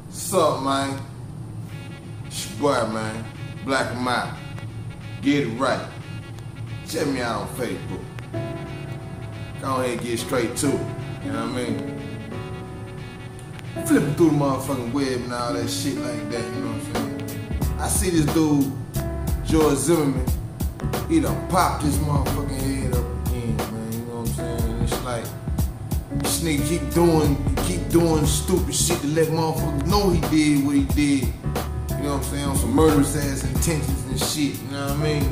What's up, man? It's your boy, man. Black and Mild. Get it right. Check me out on Facebook. Go ahead and get straight to it. You know what I mean? Flipping through the motherfucking web and all that shit like that, you know what I'm saying? I see this dude, George Zimmerman. He done popped his motherfucking head up again, man. You know what I'm saying? It's like, this nigga keep doing stupid shit to let motherfuckers know he did what he did. You know what I'm saying? On some murderous ass intentions and shit, you know what I mean?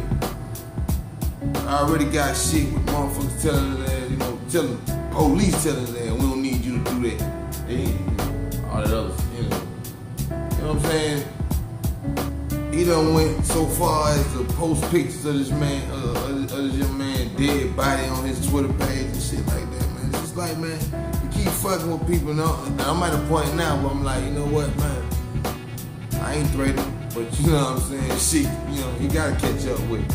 I already got shit with motherfuckers telling her that, you know, police telling her that we don't need you to do that. All that other, you know. You know what I'm saying? He done went so far as to post pictures of this man, of this young man dead body on his Twitter page and shit like that, man. It's just like, man, you keep fucking with people now. I'm at a point now where I'm like, you know what, man? I ain't threatening, but you know what I'm saying? Shit, you know, you gotta catch up with it.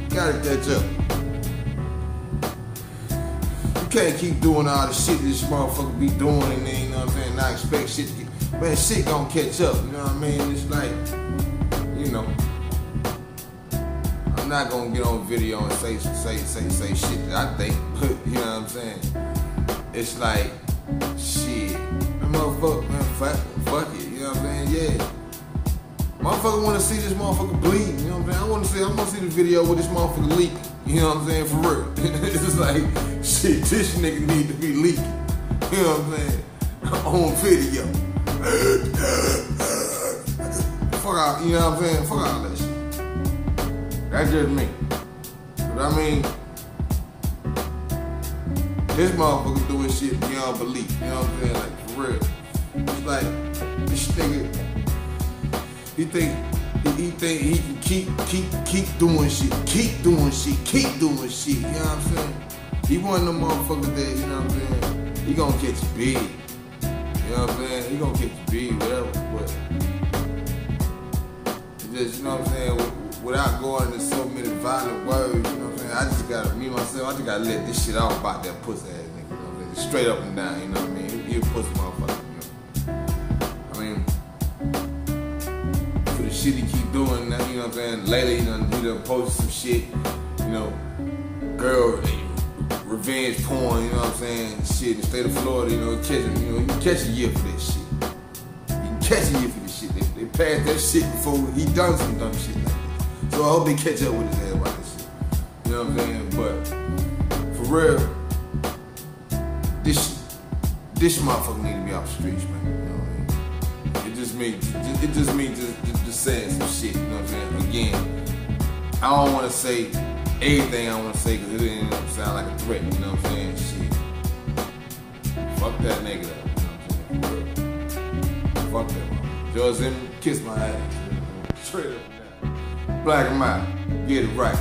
Gotta catch up. You can't keep doing all the shit this motherfucker be doing and then, you know what I'm saying, not expect shit to get, man, shit gonna catch up, you know what I mean? It's like, you know, I'm not gonna get on video and say shit that I think, you know what I'm saying? It's like, shit, motherfucker, man, fuck it, you know what I'm saying? Yeah. Motherfucker wanna see this motherfucker bleed, you know what I'm saying? I wanna see the video with this motherfucker leak, you know what I'm saying, for real. It's just like, shit, this nigga need to be leaking, you know what I'm saying, on video. Fuck out, you know what I'm saying? Fuck all that shit. That's just me. But I mean, this motherfucker doing shit beyond belief, you know what I'm saying? Like, for real. It's like, this nigga, he think he can keep doing shit, keep doing shit, you know what I'm saying? He one of them motherfuckers that, you know what I'm saying, he gonna catch big. You know what I'm saying? He gonna catch big, whatever, but just, you know what I'm saying, without going into so many violent words, you know what I'm saying, I just gotta let this shit off about that pussy ass nigga, you know what I'm saying? Straight up and down, you know what I mean? He a pussy motherfucker, you know? I mean, for the shit he keep doing now, you know what I'm saying? Lately, he done posted some shit, you know, girl, revenge porn, you know what I'm saying? Shit, in the state of Florida, you know, you can catch a year for this shit. You can catch a year for this shit. They passed that shit before he done some dumb shit like this. So I hope they catch up with his ass about this shit. You know what I'm saying? But for real, this motherfucker need to be off the streets, man. You know what I mean? It just means just saying some shit, you know what I'm saying? Again, I don't wanna say everything I want to say because it didn't sound like a threat, you know what I'm saying? Shit. Fuck that nigga, you know what I'm saying? Fuck that motherfucker. George Zimmerman, kiss my ass. Straight up and down. Black and Mild, get it right.